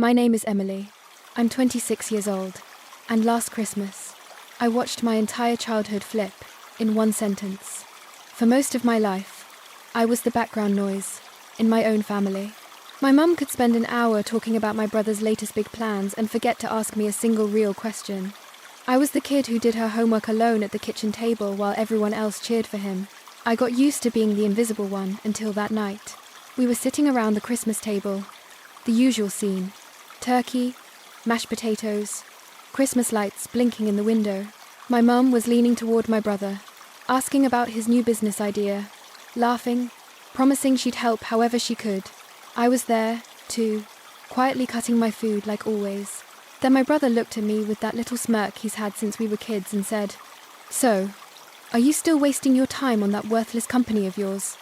My name is Emily. I'm 26 years old, and last Christmas, I watched my entire childhood flip in one sentence. For most of my life, I was the background noise in my own family. My mum could spend an hour talking about my brother's latest big plans and forget to ask me a single real question. I was the kid who did her homework alone at the kitchen table while everyone else cheered for him. I got used to being the invisible one until that night. We were sitting around the Christmas table. The usual scene. Turkey, mashed potatoes, Christmas lights blinking in the window. My mum was leaning toward my brother, asking about his new business idea, laughing, promising she'd help however she could. I was there, too, quietly cutting my food like always. Then my brother looked at me with that little smirk he's had since we were kids and said, "So, are you still wasting your time on that worthless company of yours?"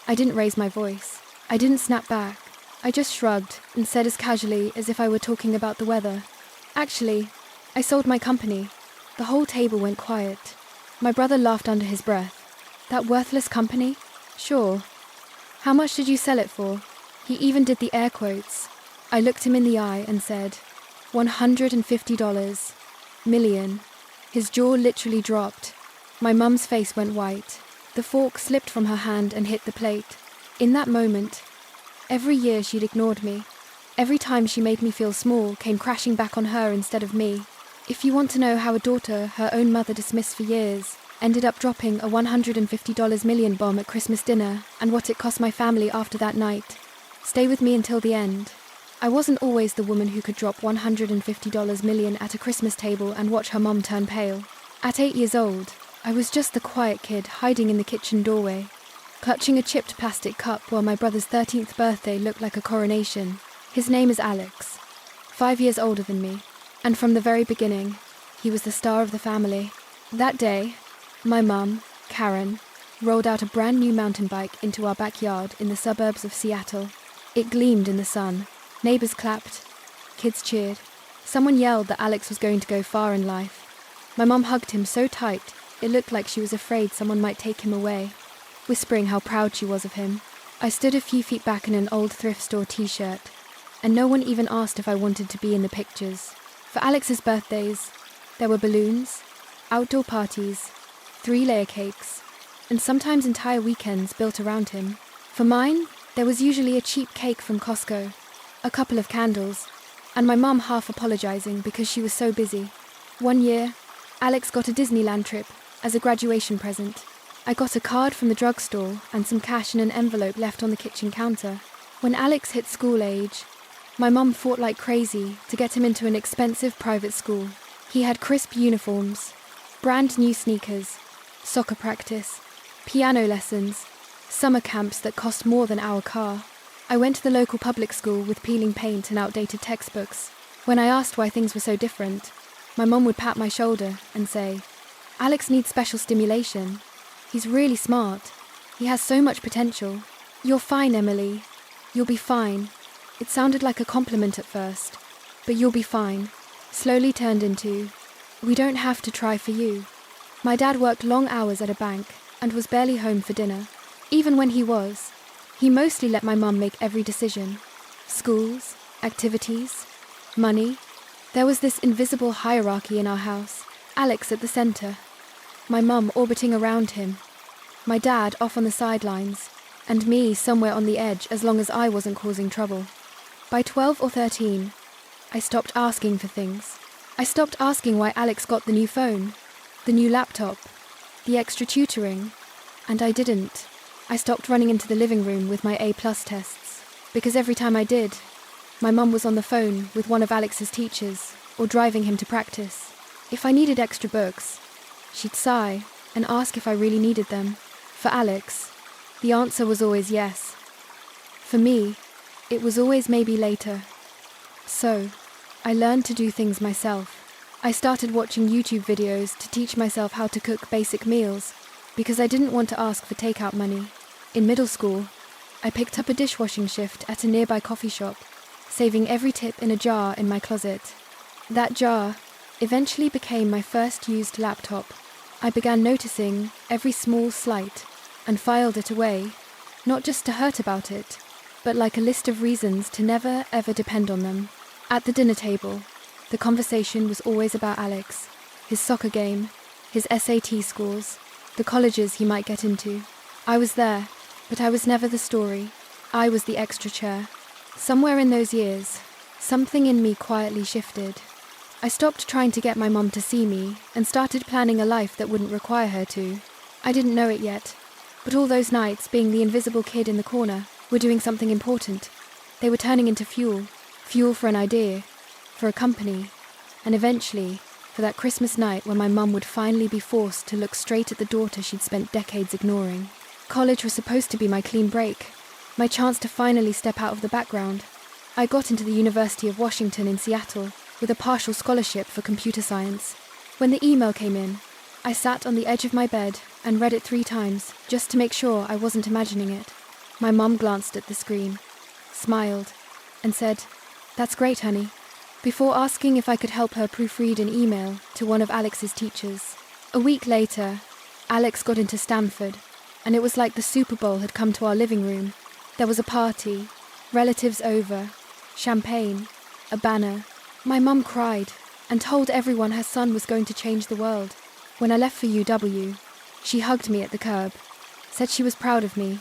I didn't raise my voice. I didn't snap back. I just shrugged and said as casually as if I were talking about the weather, "Actually, I sold my company." The whole table went quiet. My brother laughed under his breath. "That worthless company? Sure. How much did you sell it for?" He even did the air quotes. I looked him in the eye and said, $150 million. His jaw literally dropped. My mum's face went white. The fork slipped from her hand and hit the plate. In that moment, every year she'd ignored me. Every time she made me feel small came crashing back on her instead of me. If you want to know how a daughter her own mother dismissed for years ended up dropping a $150 million bomb at Christmas dinner and what it cost my family after that night, stay with me until the end. I wasn't always the woman who could drop $150 million at a Christmas table and watch her mom turn pale. At 8 years old, I was just the quiet kid hiding in the kitchen doorway, clutching a chipped plastic cup while my brother's 13th birthday looked like a coronation. His name is Alex, 5 years older than me, and from the very beginning, he was the star of the family. That day, my mum, Karen, rolled out a brand new mountain bike into our backyard in the suburbs of Seattle. It gleamed in the sun. Neighbors clapped. Kids cheered. Someone yelled that Alex was going to go far in life. My mum hugged him so tight, it looked like she was afraid someone might take him away, whispering how proud she was of him. I stood a few feet back in an old thrift store t-shirt, and no one even asked if I wanted to be in the pictures. For Alex's birthdays, there were balloons, outdoor parties, 3-layer cakes, and sometimes entire weekends built around him. For mine, there was usually a cheap cake from Costco, a couple of candles, and my mum half apologizing because she was so busy. One year, Alex got a Disneyland trip as a graduation present. I got a card from the drugstore and some cash in an envelope left on the kitchen counter. When Alex hit school age, my mum fought like crazy to get him into an expensive private school. He had crisp uniforms, brand new sneakers, soccer practice, piano lessons, summer camps that cost more than our car. I went to the local public school with peeling paint and outdated textbooks. When I asked why things were so different, my mum would pat my shoulder and say, "Alex needs special stimulation. He's really smart. He has so much potential. You're fine, Emily. You'll be fine." It sounded like a compliment at first, but "you'll be fine" slowly turned into, "We don't have to try for you." My dad worked long hours at a bank and was barely home for dinner. Even when he was, he mostly let my mum make every decision. Schools, activities, money. There was this invisible hierarchy in our house, Alex at the center, my mum orbiting around him, my dad off on the sidelines, and me somewhere on the edge as long as I wasn't causing trouble. By 12 or 13, I stopped asking for things. I stopped asking why Alex got the new phone, the new laptop, the extra tutoring, and I didn't. I stopped running into the living room with my A+ tests, because every time I did, my mum was on the phone with one of Alex's teachers or driving him to practice. If I needed extra books, she'd sigh and ask if I really needed them. For Alex, the answer was always yes. For me, it was always maybe later. So, I learned to do things myself. I started watching YouTube videos to teach myself how to cook basic meals because I didn't want to ask for takeout money. In middle school, I picked up a dishwashing shift at a nearby coffee shop, saving every tip in a jar in my closet. That jar eventually became my first used laptop. I began noticing every small slight and filed it away, not just to hurt about it, but like a list of reasons to never ever depend on them. At the dinner table, the conversation was always about Alex, his soccer game, his SAT scores, the colleges he might get into. I was there, but I was never the story. I was the extra chair. Somewhere in those years, something in me quietly shifted. I stopped trying to get my mom to see me and started planning a life that wouldn't require her to. I didn't know it yet, but all those nights being the invisible kid in the corner were doing something important. They were turning into fuel for an idea, for a company, and eventually for that Christmas night when my mum would finally be forced to look straight at the daughter she'd spent decades ignoring. College was supposed to be my clean break, my chance to finally step out of the background. I got into the University of Washington in Seattle with a partial scholarship for computer science. When the email came in, I sat on the edge of my bed and read it 3 times just to make sure I wasn't imagining it. My mum glanced at the screen, smiled, and said, "That's great, honey," before asking if I could help her proofread an email to one of Alex's teachers. A week later, Alex got into Stanford, and it was like the Super Bowl had come to our living room. There was a party, relatives over, champagne, a banner. My mum cried and told everyone her son was going to change the world. When I left for UW, she hugged me at the curb, said she was proud of me,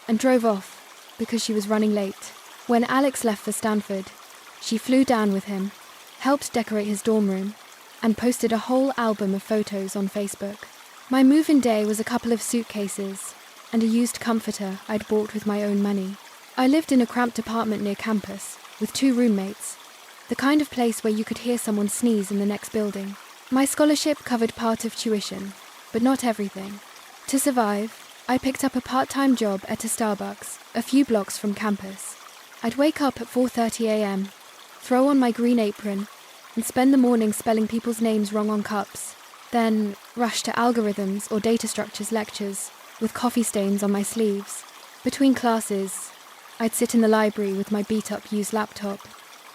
and drove off because she was running late. When Alex left for Stanford, she flew down with him, helped decorate his dorm room, and posted a whole album of photos on Facebook. My move-in day was a couple of suitcases and a used comforter I'd bought with my own money. I lived in a cramped apartment near campus with 2 roommates, the kind of place where you could hear someone sneeze in the next building. My scholarship covered part of tuition, but not everything. To survive, I picked up a part-time job at a Starbucks a few blocks from campus. I'd wake up at 4:30 a.m., throw on my green apron, and spend the morning spelling people's names wrong on cups, then rush to algorithms or data structures lectures with coffee stains on my sleeves. Between classes, I'd sit in the library with my beat-up used laptop,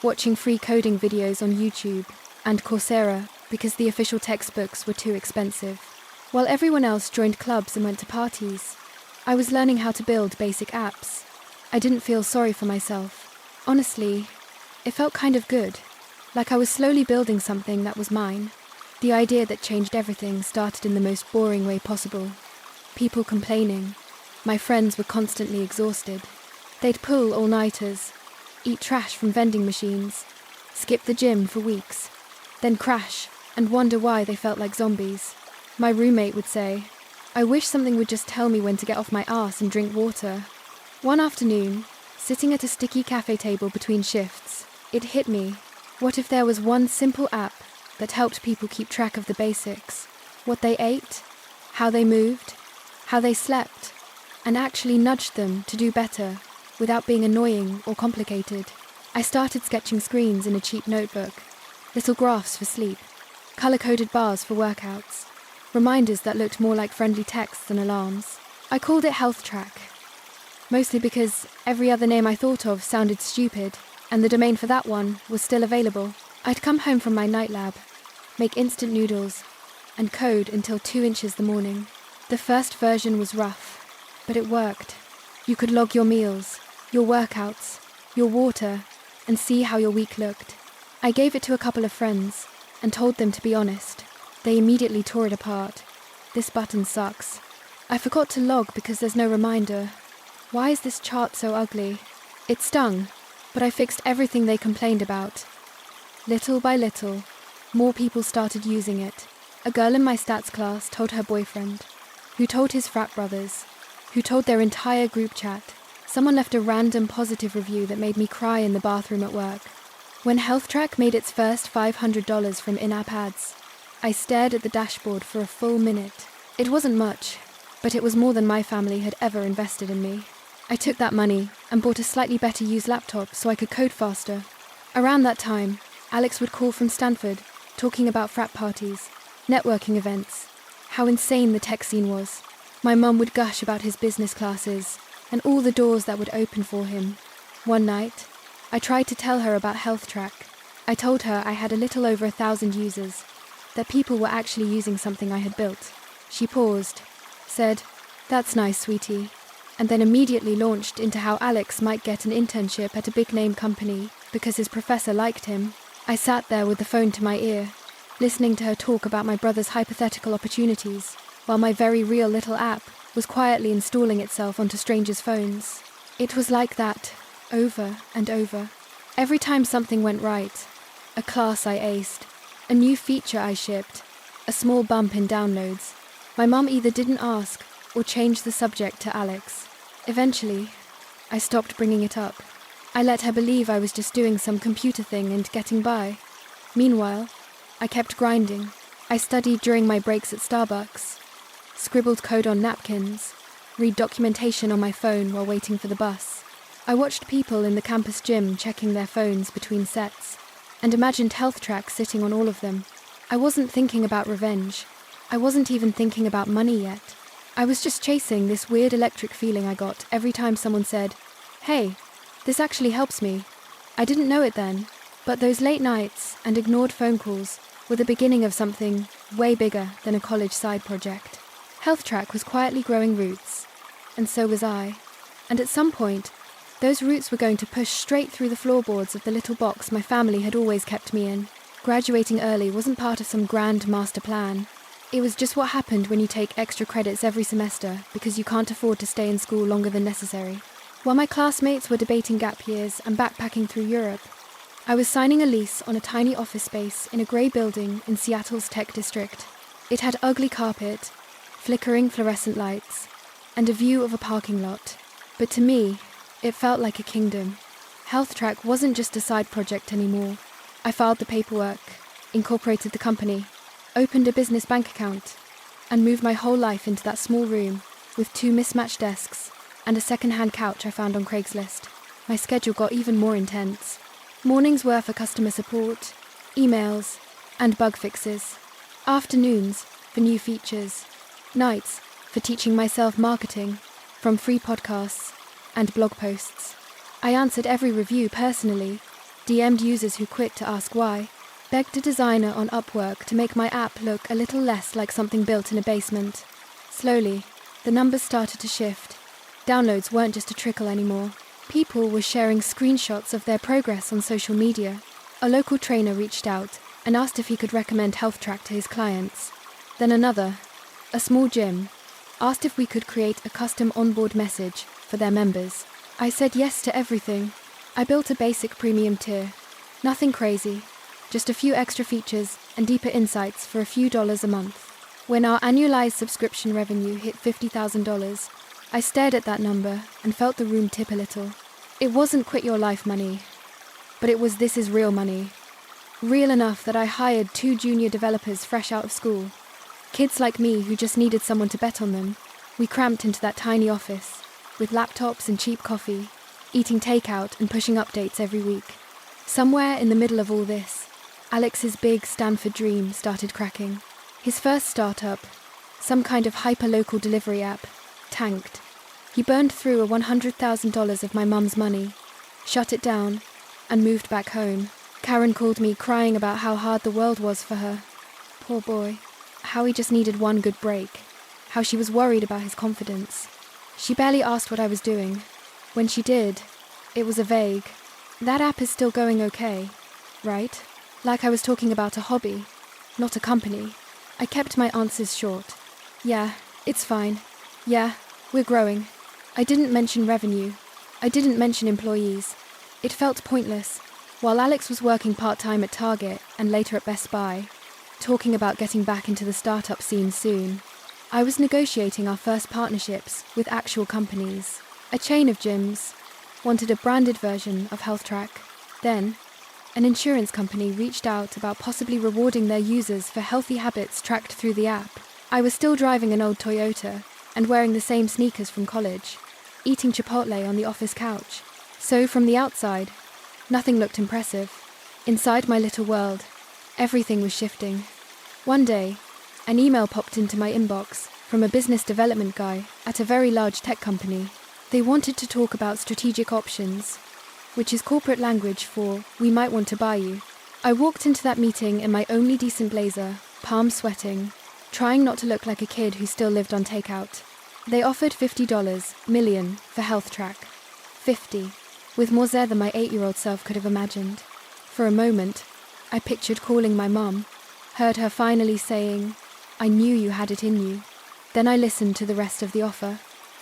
watching free coding videos on YouTube and Coursera because the official textbooks were too expensive. While everyone else joined clubs and went to parties, I was learning how to build basic apps. I didn't feel sorry for myself. Honestly, it felt kind of good, like I was slowly building something that was mine. The idea that changed everything started in the most boring way possible. People complaining. My friends were constantly exhausted. They'd pull all-nighters, eat trash from vending machines, skip the gym for weeks, then crash and wonder why they felt like zombies. My roommate would say, "I wish something would just tell me when to get off my arse and drink water." One afternoon, sitting at a sticky cafe table between shifts, it hit me. What if there was one simple app that helped people keep track of the basics? What they ate, how they moved, how they slept, and actually nudged them to do better without being annoying or complicated. I started sketching screens in a cheap notebook, little graphs for sleep, color-coded bars for workouts, reminders that looked more like friendly texts than alarms. I called it Health Track, mostly because every other name I thought of sounded stupid, and the domain for that one was still available. I'd come home from my night lab, make instant noodles, and code until 2 inches the morning. The first version was rough, but it worked. You could log your meals, your workouts, your water, and see how your week looked. I gave it to a couple of friends and told them to be honest. They immediately tore it apart. "This button sucks. I forgot to log because there's no reminder. Why is this chart so ugly?" It stung, but I fixed everything they complained about. Little by little, more people started using it. A girl in my stats class told her boyfriend, who told his frat brothers, who told their entire group chat. Someone left a random positive review that made me cry in the bathroom at work. When HealthTrack made its first $500 from in-app ads, I stared at the dashboard for a full minute. It wasn't much, but it was more than my family had ever invested in me. I took that money and bought a slightly better used laptop so I could code faster. Around that time, Alex would call from Stanford, talking about frat parties, networking events, how insane the tech scene was. My mum would gush about his business classes and all the doors that would open for him. One night, I tried to tell her about HealthTrack. I told her I had a little over 1,000 users, that people were actually using something I had built. She paused, said, "That's nice, sweetie," and then immediately launched into how Alex might get an internship at a big-name company because his professor liked him. I sat there with the phone to my ear, listening to her talk about my brother's hypothetical opportunities, while my very real little app was quietly installing itself onto strangers' phones. It was like that, over and over. Every time something went right, a class I aced, a new feature I shipped, a small bump in downloads, my mum either didn't ask or changed the subject to Alex. Eventually, I stopped bringing it up. I let her believe I was just doing some computer thing and getting by. Meanwhile, I kept grinding. I studied during my breaks at Starbucks, scribbled code on napkins, read documentation on my phone while waiting for the bus. I watched people in the campus gym checking their phones between sets, and imagined Health Track sitting on all of them. I wasn't thinking about revenge. I wasn't even thinking about money yet. I was just chasing this weird electric feeling I got every time someone said, "Hey, this actually helps me." I didn't know it then, but those late nights and ignored phone calls were the beginning of something way bigger than a college side project. Health Track was quietly growing roots, and so was I. And at some point, those roots were going to push straight through the floorboards of the little box my family had always kept me in. Graduating early wasn't part of some grand master plan. It was just what happened when you take extra credits every semester because you can't afford to stay in school longer than necessary. While my classmates were debating gap years and backpacking through Europe, I was signing a lease on a tiny office space in a grey building in Seattle's tech district. It had ugly carpet, flickering fluorescent lights, and a view of a parking lot. But to me, it felt like a kingdom. Health Track wasn't just a side project anymore. I filed the paperwork, incorporated the company, opened a business bank account, and moved my whole life into that small room with 2 mismatched desks and a second-hand couch I found on Craigslist. My schedule got even more intense. Mornings were for customer support, emails, and bug fixes. Afternoons for new features. Nights for teaching myself marketing from free podcasts and blog posts. I answered every review personally, DM'd users who quit to ask why, begged a designer on Upwork to make my app look a little less like something built in a basement. Slowly, the numbers started to shift. Downloads weren't just a trickle anymore. People were sharing screenshots of their progress on social media. A local trainer reached out and asked if he could recommend Health Track to his clients. Then another, a small gym, asked if we could create a custom onboard message for their members. I said yes to everything. I built a basic premium tier. Nothing crazy, just a few extra features and deeper insights for a few dollars a month. When our annualized subscription revenue hit $50,000, I stared at that number and felt the room tip a little. It wasn't quit your life money, but it was this is real money. Real enough that I hired 2 junior developers fresh out of school. Kids like me who just needed someone to bet on them. We cramped into that tiny office, with laptops and cheap coffee, eating takeout and pushing updates every week. Somewhere in the middle of all this, Alex's big Stanford dream started cracking. His first startup, some kind of hyper-local delivery app, tanked. He burned through $100,000 of my mum's money, shut it down, and moved back home. Karen called me crying about how hard the world was for her. Poor boy. How he just needed one good break. How she was worried about his confidence. She barely asked what I was doing. When she did, it was a vague, "That app is still going okay, right?" Like I was talking about a hobby, not a company. I kept my answers short. "Yeah, it's fine. Yeah, we're growing." I didn't mention revenue. I didn't mention employees. It felt pointless. While Alex was working part-time at Target and later at Best Buy, talking about getting back into the startup scene soon, I was negotiating our first partnerships with actual companies. A chain of gyms wanted a branded version of Health Track. Then, an insurance company reached out about possibly rewarding their users for healthy habits tracked through the app. I was still driving an old Toyota and wearing the same sneakers from college, eating Chipotle on the office couch. So from the outside, nothing looked impressive. Inside my little world, everything was shifting. One day, an email popped into my inbox from a business development guy at a very large tech company. They wanted to talk about strategic options, which is corporate language for "we might want to buy you." I walked into that meeting in my only decent blazer, palms sweating, trying not to look like a kid who still lived on takeout. They offered $50 million for Health Track. 50. with more zeh than my 8-year-old self could have imagined. For a moment, I pictured calling my mum, heard her finally saying, "I knew you had it in you." Then I listened to the rest of the offer.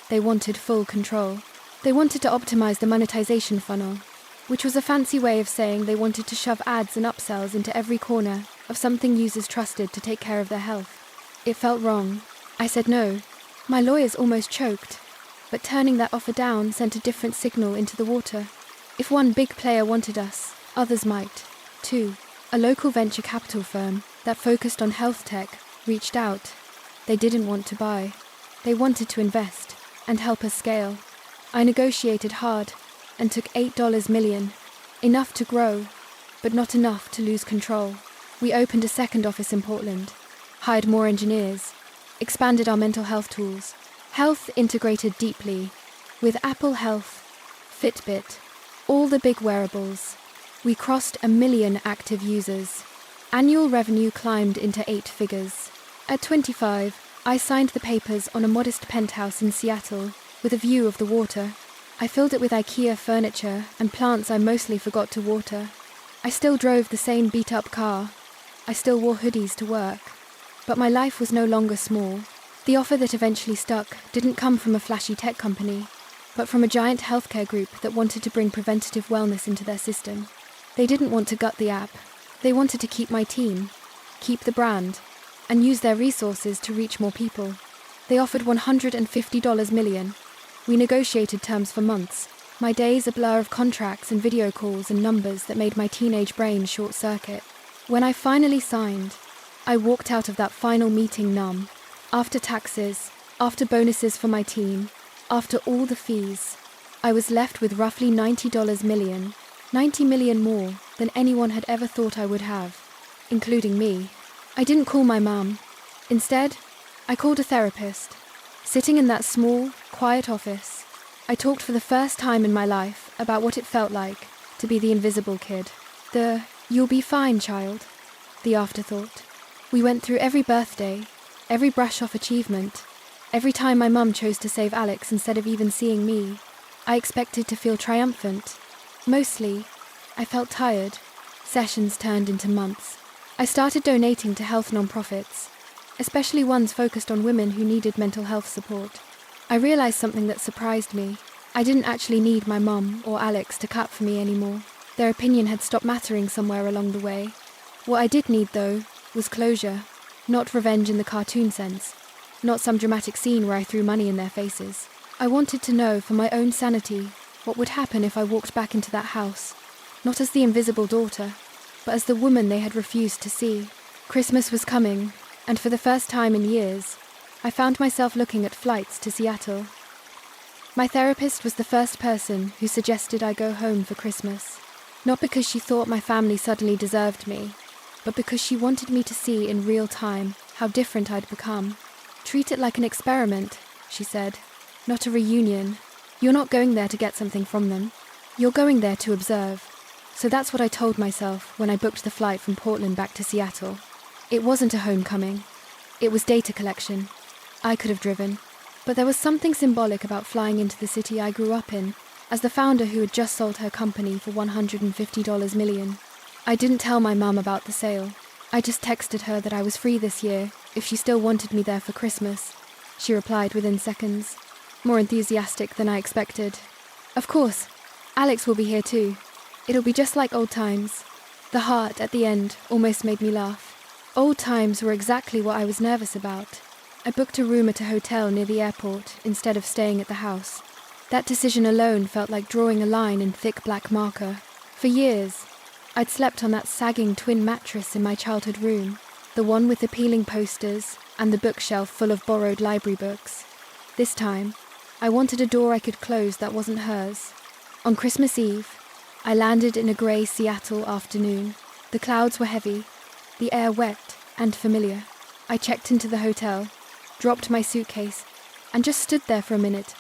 They wanted full control. They wanted to optimize the monetization funnel, which was a fancy way of saying they wanted to shove ads and upsells into every corner of something users trusted to take care of their health. It felt wrong. I said no. My lawyers almost choked, but turning that offer down sent a different signal into the water. If one big player wanted us, others might, too. A local venture capital firm that focused on health tech reached out. They didn't want to buy. They wanted to invest and help us scale. I negotiated hard and took $8 million, enough to grow, but not enough to lose control. We opened a second office in Portland, hired more engineers, expanded our mental health tools. Health integrated deeply, with Apple Health, Fitbit, all the big wearables. We crossed 1 million active users. Annual revenue climbed into 8 figures. At 25, I signed the papers on a modest penthouse in Seattle with a view of the water. I filled it with IKEA furniture and plants I mostly forgot to water. I still drove the same beat-up car. I still wore hoodies to work. But my life was no longer small. The offer that eventually stuck didn't come from a flashy tech company, but from a giant healthcare group that wanted to bring preventative wellness into their system. They didn't want to gut the app. They wanted to keep my team, keep the brand, and use their resources to reach more people. They offered $150 million. We negotiated terms for months. My days a blur of contracts and video calls and numbers that made my teenage brain short-circuit. When I finally signed, I walked out of that final meeting numb. After taxes, after bonuses for my team, after all the fees, I was left with roughly $90 million, $90 million more than anyone had ever thought I would have, including me. I didn't call my mum. Instead, I called a therapist. Sitting in that small, quiet office, I talked for the first time in my life about what it felt like to be the invisible kid. The "you'll be fine, child," the afterthought. We went through every birthday, every brush-off achievement, every time my mum chose to save Alex instead of even seeing me. I expected to feel triumphant. Mostly, I felt tired. Sessions turned into months. I started donating to health nonprofits, especially ones focused on women who needed mental health support. I realized something that surprised me. I didn't actually need my mum or Alex to clap for me anymore. Their opinion had stopped mattering somewhere along the way. What I did need, though, was closure. Not revenge in the cartoon sense. Not some dramatic scene where I threw money in their faces. I wanted to know, for my own sanity, what would happen if I walked back into that house. Not as the invisible daughter, but as the woman they had refused to see. Christmas was coming, and for the first time in years, I found myself looking at flights to Seattle. My therapist was the first person who suggested I go home for Christmas. Not because she thought my family suddenly deserved me, but because she wanted me to see in real time how different I'd become. "Treat it like an experiment," she said, "not a reunion. You're not going there to get something from them. You're going there to observe." So that's what I told myself when I booked the flight from Portland back to Seattle. It wasn't a homecoming. It was data collection. I could have driven, but there was something symbolic about flying into the city I grew up in, as the founder who had just sold her company for $150 million. I didn't tell my mum about the sale. I just texted her that I was free this year if she still wanted me there for Christmas. She replied within seconds, more enthusiastic than I expected. "Of course, Alex will be here too. It'll be just like old times." The heart at the end almost made me laugh. Old times were exactly what I was nervous about. I booked a room at a hotel near the airport instead of staying at the house. That decision alone felt like drawing a line in thick black marker. For years, I'd slept on that sagging twin mattress in my childhood room, the one with the peeling posters and the bookshelf full of borrowed library books. This time, I wanted a door I could close that wasn't hers. On Christmas Eve, I landed in a grey Seattle afternoon. The clouds were heavy, the air wet and familiar. I checked into the hotel, dropped my suitcase, and just stood there for a minute,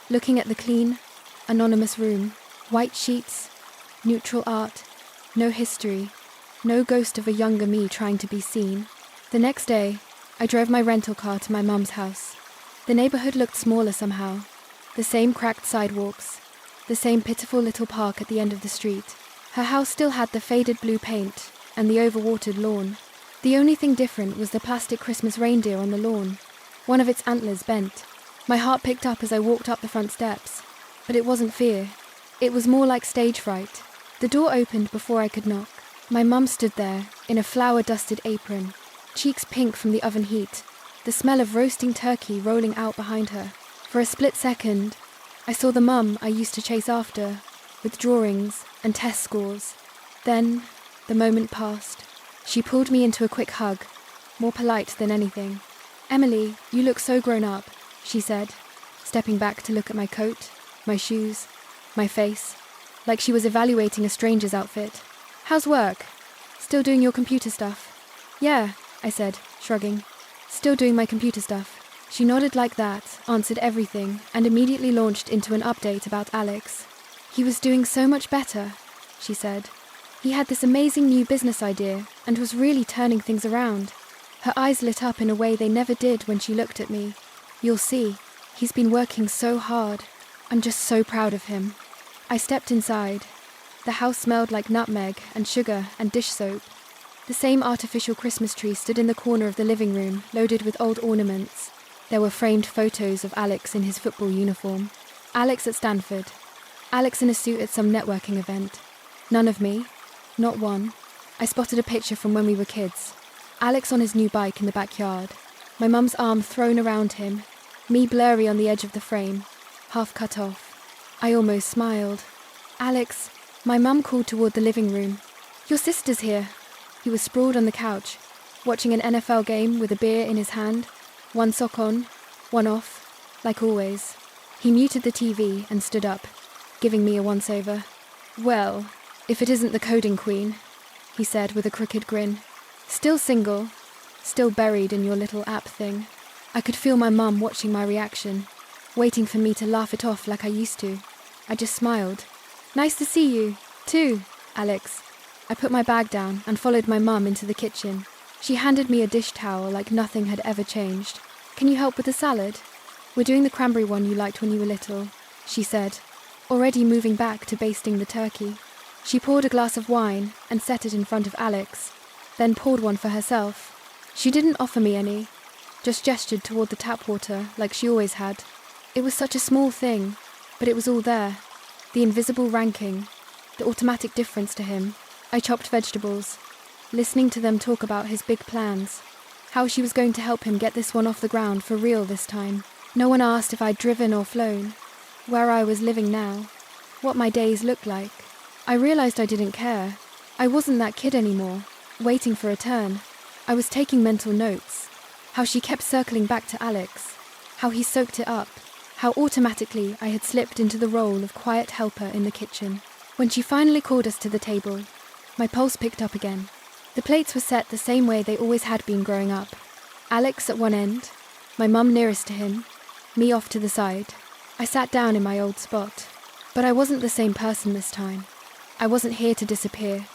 looking at the clean, anonymous room. White sheets, neutral art, no history, no ghost of a younger me trying to be seen. The next day, I drove my rental car to my mum's house. The neighborhood looked smaller somehow. The same cracked sidewalks, the same pitiful little park at the end of the street. Her house still had the faded blue paint and the overwatered lawn. The only thing different was the plastic Christmas reindeer on the lawn. One of its antlers bent. My heart picked up as I walked up the front steps. But it wasn't fear. It was more like stage fright. The door opened before I could knock. My mum stood there, in a flour-dusted apron, cheeks pink from the oven heat, the smell of roasting turkey rolling out behind her. For a split second, I saw the mum I used to chase after, with drawings and test scores. Then, the moment passed. She pulled me into a quick hug, more polite than anything. "Emily, you look so grown up," she said, stepping back to look at my coat, my shoes, my face, like she was evaluating a stranger's outfit. "How's work? Still doing your computer stuff?" "Yeah," I said, shrugging. "Still doing my computer stuff." She nodded like that, answered everything, and immediately launched into an update about Alex. "He was doing so much better," she said. "He had this amazing new business idea and was really turning things around." Her eyes lit up in a way they never did when she looked at me. "You'll see. He's been working so hard. I'm just so proud of him." I stepped inside. The house smelled like nutmeg and sugar and dish soap. The same artificial Christmas tree stood in the corner of the living room, loaded with old ornaments. There were framed photos of Alex in his football uniform. Alex at Stanford. Alex in a suit at some networking event. None of me. Not one. I spotted a picture from when we were kids. Alex on his new bike in the backyard. My mum's arm thrown around him. Me blurry on the edge of the frame, half cut off. I almost smiled. "Alex," my mum called toward the living room. "Your sister's here." He was sprawled on the couch, watching an NFL game with a beer in his hand, one sock on, one off, like always. He muted the TV and stood up, giving me a once-over. "Well, if it isn't the coding queen," he said with a crooked grin. "Still single, still buried in your little app thing." I could feel my mum watching my reaction, waiting for me to laugh it off like I used to. I just smiled. "Nice to see you, too, Alex." I put my bag down and followed my mum into the kitchen. She handed me a dish towel like nothing had ever changed. "Can you help with the salad?" "We're doing the cranberry one you liked when you were little," she said, already moving back to basting the turkey. She poured a glass of wine and set it in front of Alex, then poured one for herself. She didn't offer me any, just gestured toward the tap water like she always had. It was such a small thing, but it was all there. The invisible ranking, the automatic difference to him. I chopped vegetables, listening to them talk about his big plans, how she was going to help him get this one off the ground for real this time. No one asked if I'd driven or flown, where I was living now, what my days looked like. I realized I didn't care. I wasn't that kid anymore, waiting for a turn. I was taking mental notes, how she kept circling back to Alex, how he soaked it up, how automatically I had slipped into the role of quiet helper in the kitchen. When she finally called us to the table, my pulse picked up again. The plates were set the same way they always had been growing up. Alex at one end, my mum nearest to him, me off to the side. I sat down in my old spot, but I wasn't the same person this time. I wasn't here to disappear.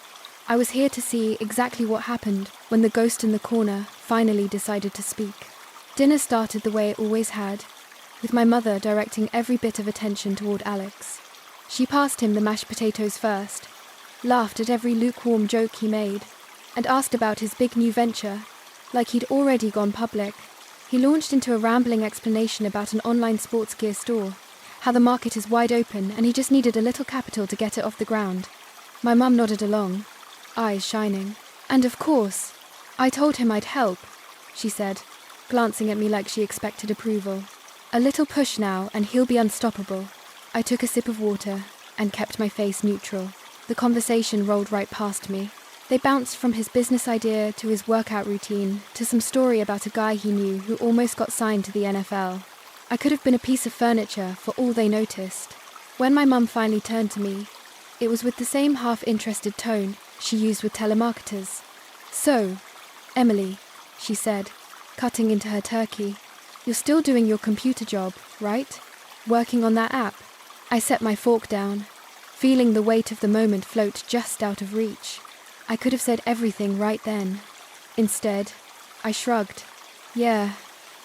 I was here to see exactly what happened when the ghost in the corner finally decided to speak. Dinner started the way it always had, with my mother directing every bit of attention toward Alex. She passed him the mashed potatoes first, laughed at every lukewarm joke he made, and asked about his big new venture, like he'd already gone public. He launched into a rambling explanation about an online sports gear store, how the market is wide open and he just needed a little capital to get it off the ground. My mum nodded along, eyes shining. "And of course, I told him I'd help," she said, glancing at me like she expected approval. "A little push now and he'll be unstoppable." I took a sip of water and kept my face neutral. The conversation rolled right past me. They bounced from his business idea to his workout routine to some story about a guy he knew who almost got signed to the NFL. I could have been a piece of furniture for all they noticed. When my mum finally turned to me, it was with the same half-interested tone she used with telemarketers. "So, Emily," she said, cutting into her turkey, "you're still doing your computer job, right? Working on that app?" I set my fork down, feeling the weight of the moment float just out of reach. I could have said everything right then. Instead, I shrugged. "Yeah,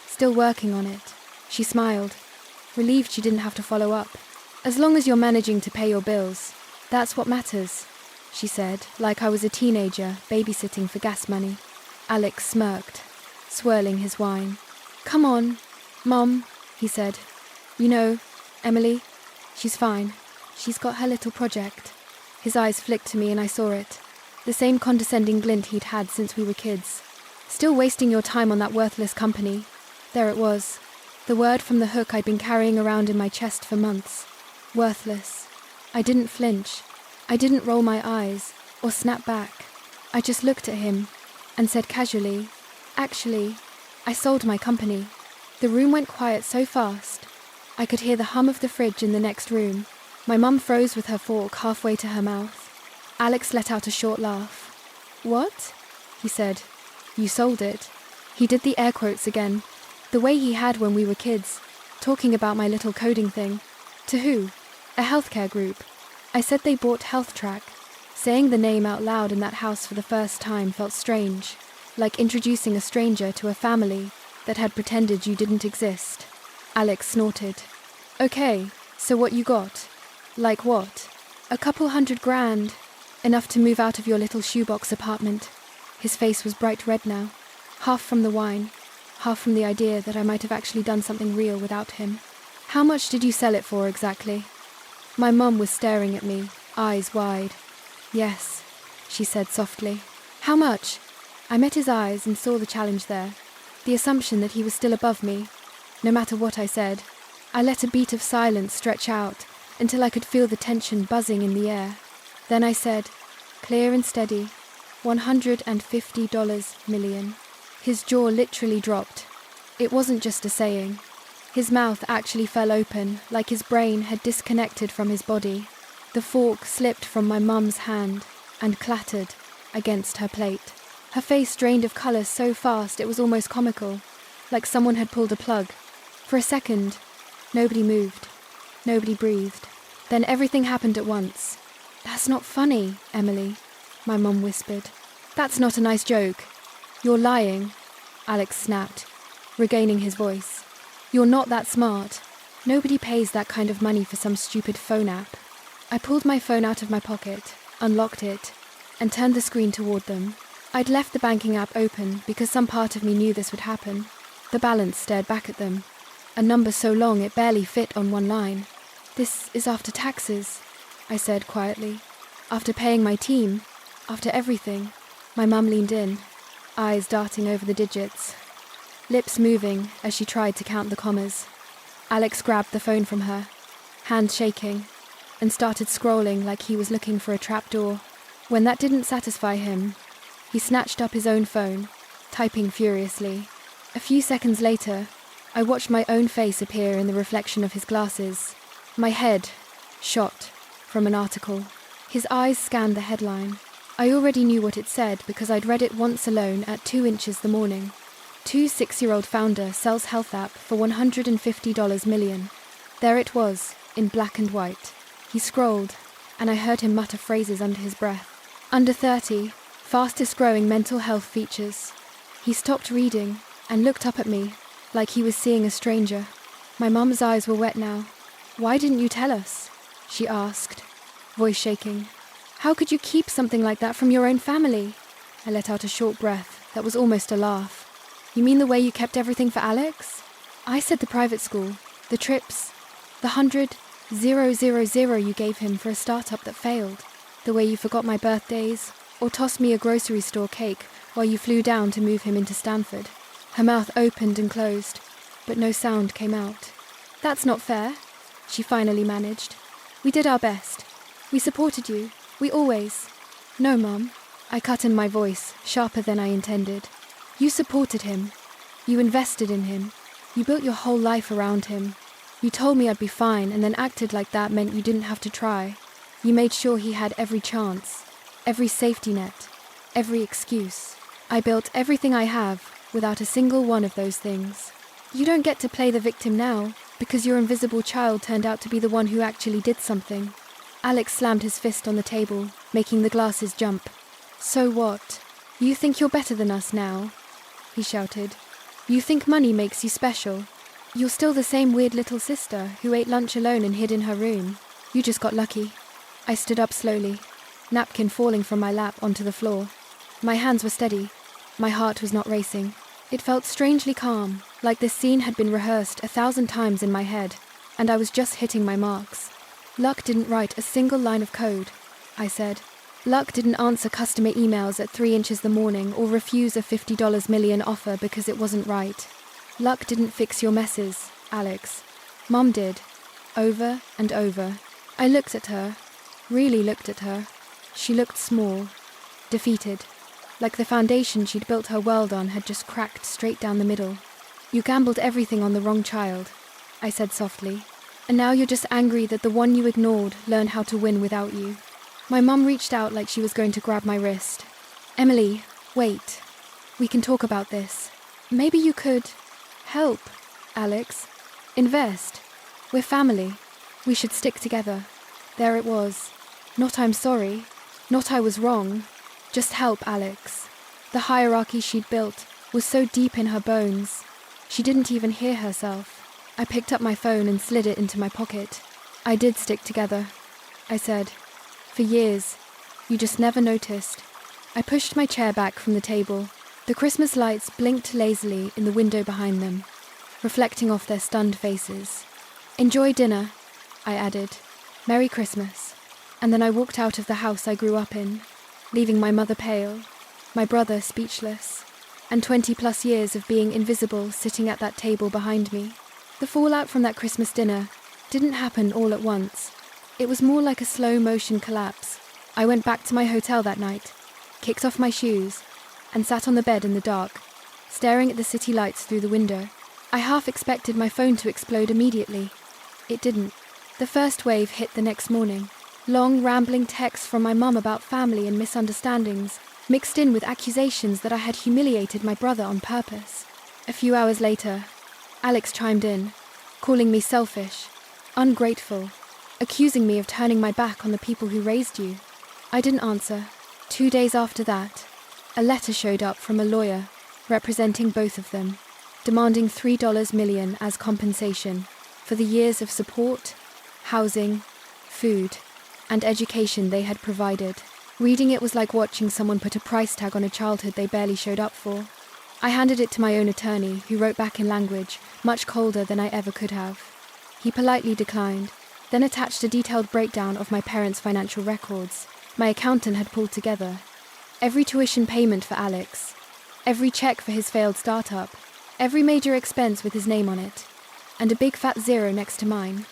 still working on it." She smiled, relieved she didn't have to follow up. As long as you're managing to pay your bills, that's what matters, she said, like I was a teenager babysitting for gas money. Alex smirked, swirling his wine. Come on, Mom, he said. You know, Emily, she's fine. She's got her little project. His eyes flicked to me and I saw it. The same condescending glint he'd had since we were kids. Still wasting your time on that worthless company. There it was. The word from the hook I'd been carrying around in my chest for months. Worthless. I didn't flinch. I didn't roll my eyes or snap back. I just looked at him and said casually, "Actually, I sold my company." The room went quiet so fast. I could hear the hum of the fridge in the next room. My mum froze with her fork halfway to her mouth. Alex let out a short laugh. "What?" he said. "You sold it." He did the air quotes again, the way he had when we were kids, talking about my little coding thing. To who? A healthcare group. I said they bought Health Track. Saying the name out loud in that house for the first time felt strange, like introducing a stranger to a family that had pretended you didn't exist. Alex snorted. "Okay, so what you got?" "Like what?" "A couple $100,000. Enough to move out of your little shoebox apartment." His face was bright red now, half from the wine, half from the idea that I might have actually done something real without him. "How much did you sell it for exactly?" My mum was staring at me, eyes wide. "Yes," she said softly. "How much?" I met his eyes and saw the challenge there, the assumption that he was still above me. No matter what I said, I let a beat of silence stretch out until I could feel the tension buzzing in the air. Then I said, clear and steady, $150 million. His jaw literally dropped. It wasn't just a saying. His mouth actually fell open, like his brain had disconnected from his body. The fork slipped from my mum's hand and clattered against her plate. Her face drained of colour so fast it was almost comical, like someone had pulled a plug. For a second, nobody moved. Nobody breathed. Then everything happened at once. "That's not funny, Emily," my mum whispered. "That's not a nice joke." "You're lying," Alex snapped, regaining his voice. "You're not that smart. Nobody pays that kind of money for some stupid phone app." I pulled my phone out of my pocket, unlocked it, and turned the screen toward them. I'd left the banking app open because some part of me knew this would happen. The balance stared back at them, a number so long it barely fit on one line. "This is after taxes," I said quietly. "After paying my team, after everything." My mum leaned in, eyes darting over the digits, lips moving as she tried to count the commas. Alex grabbed the phone from her, hands shaking, and started scrolling like he was looking for a trapdoor. When that didn't satisfy him, he snatched up his own phone, typing furiously. A few seconds later, I watched my own face appear in the reflection of his glasses. My head shot from an article. His eyes scanned the headline. I already knew what it said because I'd read it once alone at 2 inches the morning. 6-year-old founder sells health app for $150 million. There it was, in black and white. He scrolled, and I heard him mutter phrases under his breath. Under 30, fastest growing mental health features. He stopped reading and looked up at me like he was seeing a stranger. My mum's eyes were wet now. "Why didn't you tell us?" she asked, voice shaking. "How could you keep something like that from your own family?" I let out a short breath that was almost a laugh. "You mean the way you kept everything for Alex?" I said the private school, the trips, the 100,000 you gave him for a startup that failed, the way you forgot my birthdays, or tossed me a grocery store cake while you flew down to move him into Stanford. Her mouth opened and closed, but no sound came out. "That's not fair," she finally managed. "We did our best. We supported you. We always." "No, Mum." I cut in my voice, sharper than I intended. "You supported him. You invested in him. You built your whole life around him. You told me I'd be fine and then acted like that meant you didn't have to try. You made sure he had every chance, every safety net, every excuse. I built everything I have without a single one of those things. You don't get to play the victim now because your invisible child turned out to be the one who actually did something." Alex slammed his fist on the table, making the glasses jump. "So what? You think you're better than us now?" he shouted. "You think money makes you special? You're still the same weird little sister who ate lunch alone and hid in her room. You just got lucky. I stood up slowly, napkin falling from my lap onto the floor. My hands were steady. My heart was not racing. It felt strangely calm, like this scene had been rehearsed 1,000 times in my head, and I was just hitting my marks. Luck didn't write a single line of code, I said. Luck didn't answer customer emails at 3 inches the morning or refuse a $50 million offer because it wasn't right. Luck didn't fix your messes, Alex. Mom did. Over and over. I looked at her, really looked at her. She looked small, defeated, like the foundation she'd built her world on had just cracked straight down the middle. You gambled everything on the wrong child, I said softly, and now you're just angry that the one you ignored learned how to win without you. My mum reached out like she was going to grab my wrist. Emily, wait. We can talk about this. Maybe you could help, Alex. Invest. We're family. We should stick together. There it was. Not I'm sorry. Not I was wrong. Just help, Alex. The hierarchy she'd built was so deep in her bones. She didn't even hear herself. I picked up my phone and slid it into my pocket. I did stick together, I said. For years. You just never noticed. I pushed my chair back from the table. The Christmas lights blinked lazily in the window behind them, reflecting off their stunned faces. Enjoy dinner, I added. Merry Christmas. And then I walked out of the house I grew up in, leaving my mother pale, my brother speechless, and 20+ years of being invisible sitting at that table behind me. The fallout from that Christmas dinner didn't happen all at once. It was more like a slow-motion collapse. I went back to my hotel that night, kicked off my shoes, and sat on the bed in the dark, staring at the city lights through the window. I half expected my phone to explode immediately. It didn't. The first wave hit the next morning. Long, rambling texts from my mum about family and misunderstandings, mixed in with accusations that I had humiliated my brother on purpose. A few hours later, Alex chimed in, calling me selfish, ungrateful, accusing me of turning my back on the people who raised you. I didn't answer. 2 days after that, a letter showed up from a lawyer representing both of them, demanding $3 million as compensation for the years of support, housing, food, and education they had provided. Reading it was like watching someone put a price tag on a childhood they barely showed up for. I handed it to my own attorney, who wrote back in language much colder than I ever could have. He politely declined, then attached a detailed breakdown of my parents' financial records my accountant had pulled together. Every tuition payment for Alex, every check for his failed startup, every major expense with his name on it, and a big fat zero next to mine.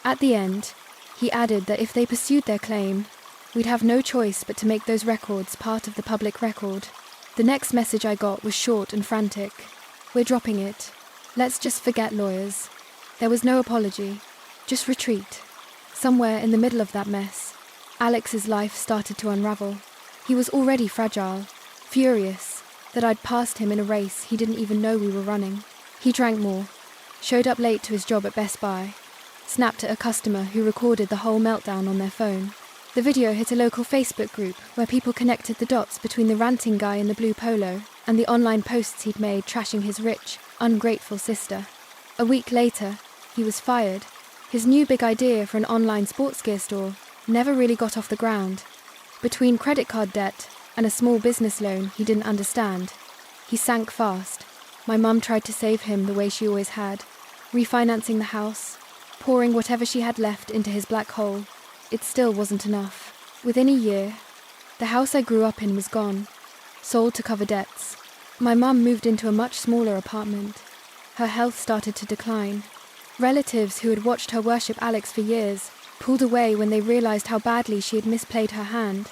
At the end, he added that if they pursued their claim, we'd have no choice but to make those records part of the public record. The next message I got was short and frantic. We're dropping it. Let's just forget lawyers. There was no apology, just retreat. Somewhere in the middle of that mess, Alex's life started to unravel. He was already fragile, furious that I'd passed him in a race he didn't even know we were running. He drank more, showed up late to his job at Best Buy, snapped at a customer who recorded the whole meltdown on their phone. The video hit a local Facebook group where people connected the dots between the ranting guy in the blue polo and the online posts he'd made trashing his rich, ungrateful sister. A week later, he was fired. His new big idea for an online sports gear store never really got off the ground. Between credit card debt and a small business loan he didn't understand, he sank fast. My mum tried to save him the way she always had, refinancing the house, pouring whatever she had left into his black hole. It still wasn't enough. Within a year, the house I grew up in was gone, sold to cover debts. My mum moved into a much smaller apartment. Her health started to decline. Relatives who had watched her worship Alex for years pulled away when they realized how badly she had misplayed her hand.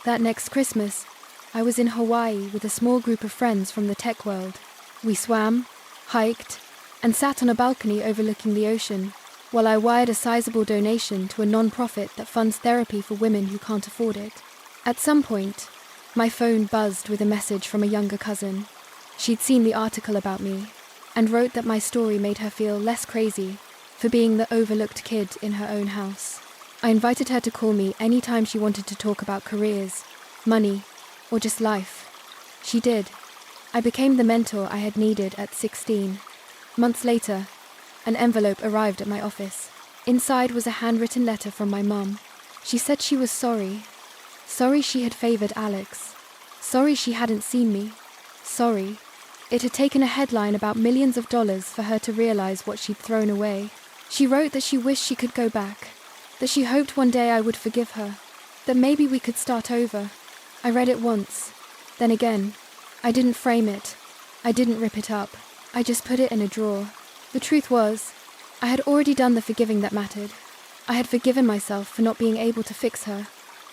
That next Christmas, I was in Hawaii with a small group of friends from the tech world. We swam, hiked, and sat on a balcony overlooking the ocean, while I wired a sizable donation to a non-profit that funds therapy for women who can't afford it. At some point, my phone buzzed with a message from a younger cousin. She'd seen the article about me, and wrote that my story made her feel less crazy for being the overlooked kid in her own house. I invited her to call me any time she wanted to talk about careers, money, or just life. She did. I became the mentor I had needed at 16. Months later, An envelope arrived at my office. Inside was a handwritten letter from my mum. She said she was sorry. Sorry she had favored Alex. Sorry she hadn't seen me. Sorry. It had taken a headline about millions of dollars for her to realize what she'd thrown away. She wrote that she wished she could go back, that she hoped one day I would forgive her, that maybe we could start over. I read it once. Then again. I didn't frame it. I didn't rip it up. I just put it in a drawer. The truth was, I had already done the forgiving that mattered. I had forgiven myself for not being able to fix her.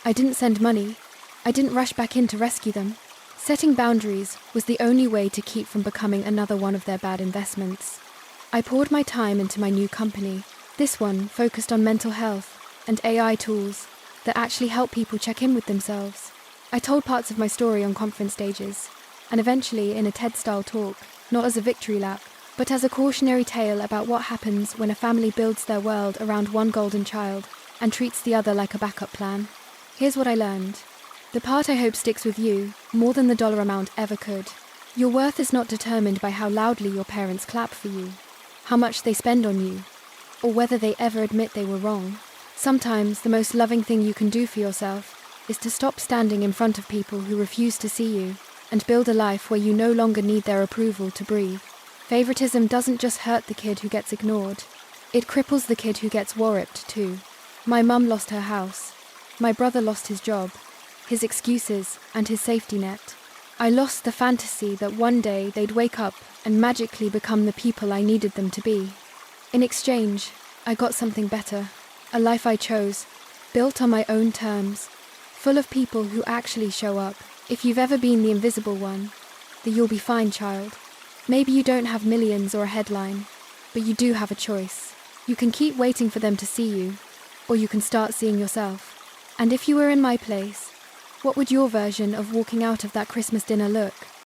I didn't send money. I didn't rush back in to rescue them. Setting boundaries was the only way to keep from becoming another one of their bad investments. I poured my time into my new company. This one focused on mental health and AI tools that actually help people check in with themselves. I told parts of my story on conference stages, and eventually in a TED-style talk, not as a victory lap, but as a cautionary tale about what happens when a family builds their world around one golden child and treats the other like a backup plan. Here's what I learned. The part I hope sticks with you more than the dollar amount ever could. Your worth is not determined by how loudly your parents clap for you, how much they spend on you, or whether they ever admit they were wrong. Sometimes the most loving thing you can do for yourself is to stop standing in front of people who refuse to see you and build a life where you no longer need their approval to breathe. Favoritism doesn't just hurt the kid who gets ignored. It cripples the kid who gets warped too. My mum lost her house. My brother lost his job, his excuses, and his safety net. I lost the fantasy that one day they'd wake up and magically become the people I needed them to be. In exchange, I got something better. A life I chose, built on my own terms, full of people who actually show up. If you've ever been the invisible one, the you'll be fine child. Maybe you don't have millions or a headline, but you do have a choice. You can keep waiting for them to see you, or you can start seeing yourself. And if you were in my place, what would your version of walking out of that Christmas dinner look?